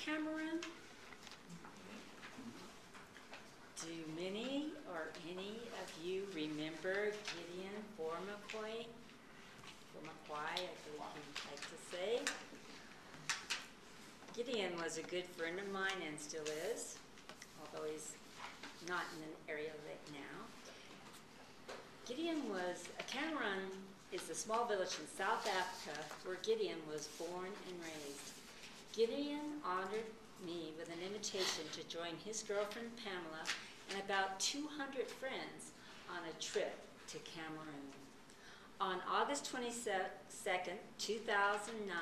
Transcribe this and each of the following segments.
Cameroon? Do many or any of you remember Gideon Formaquay? I believe you'd like to say. Gideon was a good friend of mine and still is, although he's not in an area right now. Cameroon is a small village in South Africa where Gideon was born and raised. Gideon honored me with an invitation to join his girlfriend Pamela and about 200 friends on a trip to Cameroon. On August 22nd, 2009,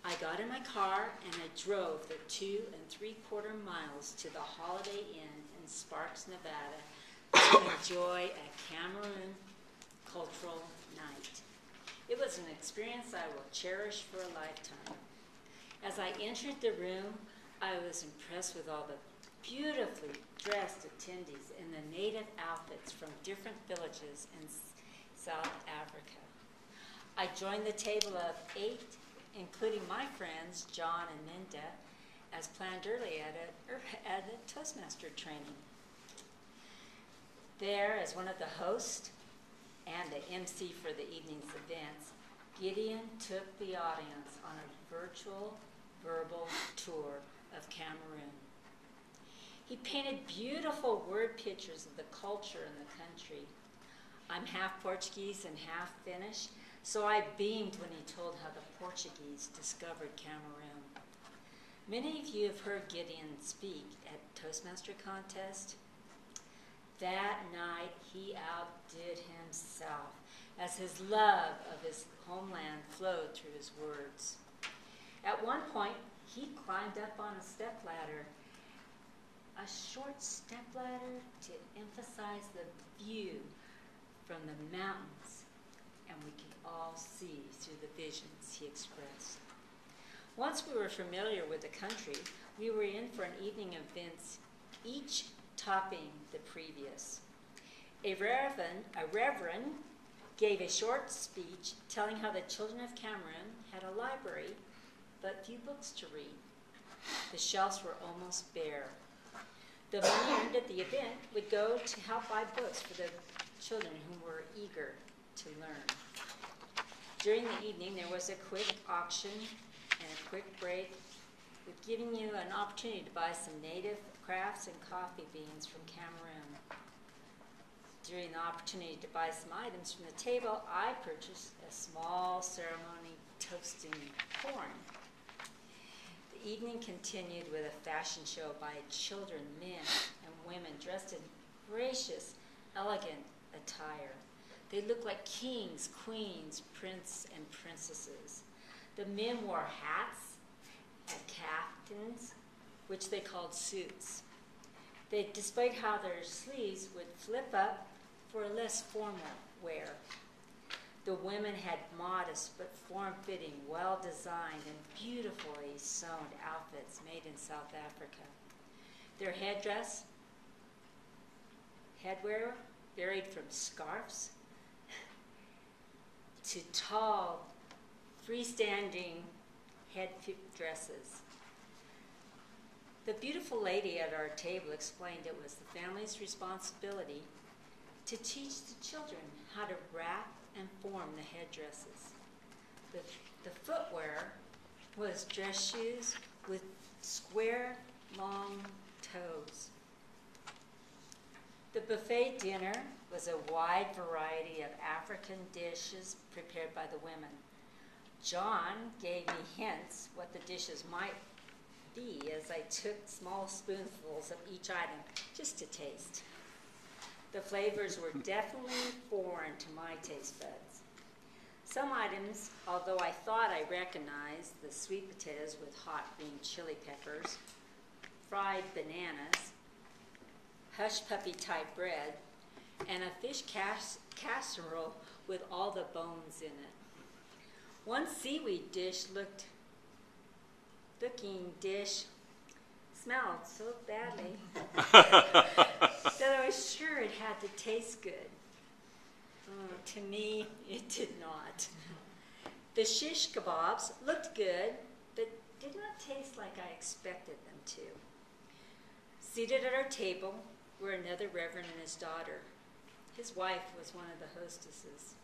I got in my car and I drove the 2 3/4 miles to the Holiday Inn in Sparks, Nevada to enjoy a Cameroon cultural night. It was an experience I will cherish for a lifetime. As I entered the room, I was impressed with all the beautifully dressed attendees in the native outfits from different villages in South Africa. I joined the table of 8, including my friends John and Minda, as planned early at a Toastmaster training. There, as one of the hosts and the MC for the evening's events, Gideon took the audience on a virtual verbal tour of Cameroon. He painted beautiful word pictures of the culture and the country. I'm half Portuguese and half Finnish, so I beamed when he told how the Portuguese discovered Cameroon. Many of you have heard Gideon speak at Toastmaster contest. That night, he outdid himself as his love of his homeland flowed through his words. At one point, he climbed up on a stepladder, a short stepladder to emphasize the view from the mountains, and we could all see through the visions he expressed. Once we were familiar with the country, we were in for an evening of events, each topping the previous. A reverend gave a short speech telling how the children of Cameroon had a library, but few books to read. The shelves were almost bare. The money earned at the event would go to help buy books for the children who were eager to learn. During the evening, there was a quick auction and a quick break, with giving you an opportunity to buy some native crafts and coffee beans from Cameroon. During the opportunity to buy some items from the table, I purchased a small ceremony toasting corn. The evening continued with a fashion show by children, men, and women dressed in gracious, elegant attire. They looked like kings, queens, princes, and princesses. The men wore hats and caftans, which they called suits. They displayed how their sleeves would flip up for less formal wear. The women had modest but form-fitting, well-designed, and beautifully sewn outfits made in South Africa. Their headwear varied from scarves to tall, freestanding head dresses. The beautiful lady at our table explained it was the family's responsibility to teach the children how to wrap and form the headdresses. The footwear was dress shoes with square, long toes. The buffet dinner was a wide variety of African dishes prepared by the women. John gave me hints what the dishes might be as I took small spoonfuls of each item just to taste. The flavors were definitely foreign to my taste buds. Some items, although I thought I recognized the sweet potatoes with hot green chili peppers, fried bananas, hush puppy type bread, and a fish casserole with all the bones in it. One seaweed dish smelled so badly that I was sure it had to taste good. To me, it did not. The shish kebabs looked good, but did not taste like I expected them to. Seated at our table were another reverend and his daughter. His wife was one of the hostesses.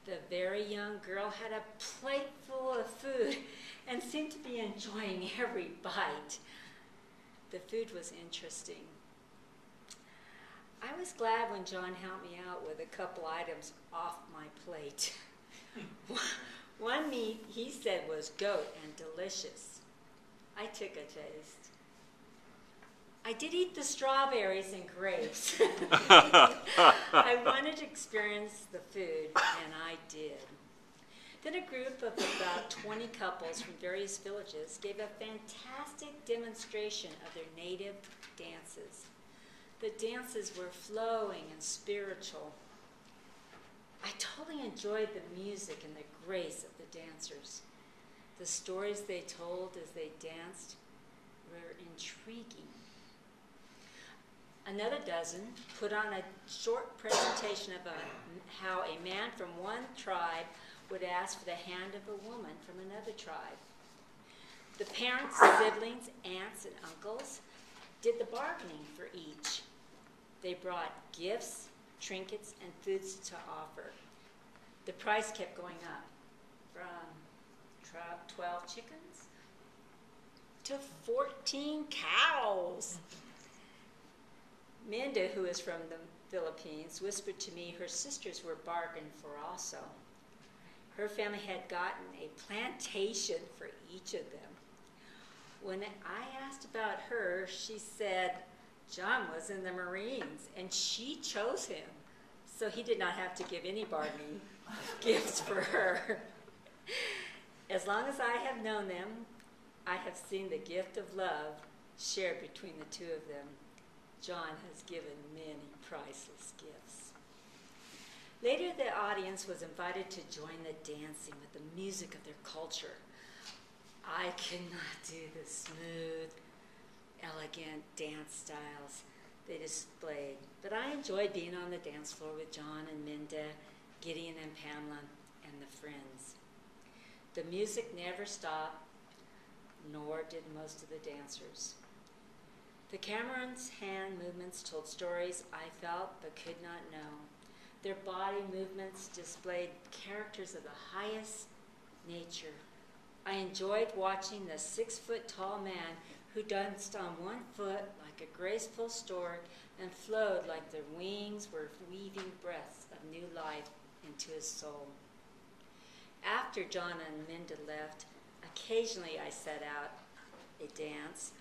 The very young girl had a plate full of food and seemed to be enjoying every bite. The food was interesting. I was glad when John helped me out with a couple items off my plate. One meat he said was goat and delicious. I took a taste. I did eat the strawberries and grapes. I wanted to experience the food, and I did. Then a group of about 20 couples from various villages gave a fantastic demonstration of their native dances. The dances were flowing and spiritual. I totally enjoyed the music and the grace of the dancers. The stories they told as they danced were intriguing. Another dozen put on a short presentation of how a man from one tribe would ask for the hand of a woman from another tribe. The parents, siblings, aunts, and uncles did the bargaining for each. They brought gifts, trinkets, and foods to offer. The price kept going up from 12 chickens to 14 cows. Minda, who is from the Philippines, whispered to me her sisters were bargained for also. Her family had gotten a plantation for each of them. When I asked about her, she said John was in the Marines, and she chose him, so he did not have to give any bargaining gifts for her. As long as I have known them, I have seen the gift of love shared between the two of them. John has given many priceless gifts. Later, the audience was invited to join the dancing with the music of their culture. I could not do the smooth, elegant dance styles they displayed, but I enjoyed being on the dance floor with John and Minda, Gideon and Pamela, and the friends. The music never stopped, nor did most of the dancers. The Cameroon's hand movements told stories I felt but could not know. Their body movements displayed characters of the highest nature. I enjoyed watching the 6-foot-tall man who danced on one foot like a graceful stork and flowed like the wings were weaving breaths of new life into his soul. After John and Minda left, occasionally I set out a dance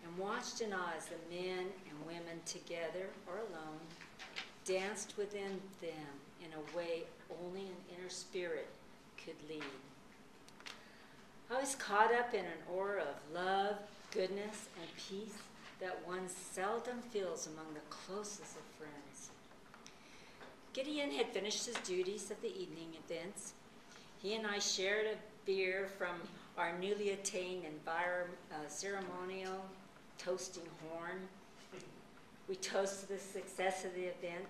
and watched in awe as the men and women, together or alone, danced within them in a way only an inner spirit could lead. I was caught up in an aura of love, goodness, and peace that one seldom feels among the closest of friends. Gideon had finished his duties of the evening events. He and I shared a beer from our newly attained ceremonial toasting horn. We toasted the success of the event.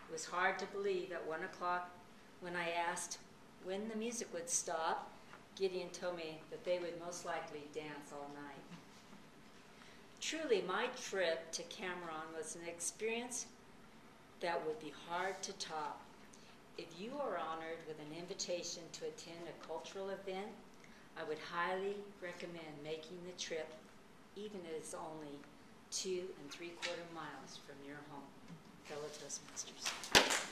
It was hard to believe at 1 o'clock when I asked when the music would stop. Gideon told me that they would most likely dance all night. Truly, my trip to Cameroon was an experience that would be hard to top. If you are honored with an invitation to attend a cultural event, I would highly recommend making the trip, even if it's only 2 3/4 miles from your home. Fellow Toastmasters.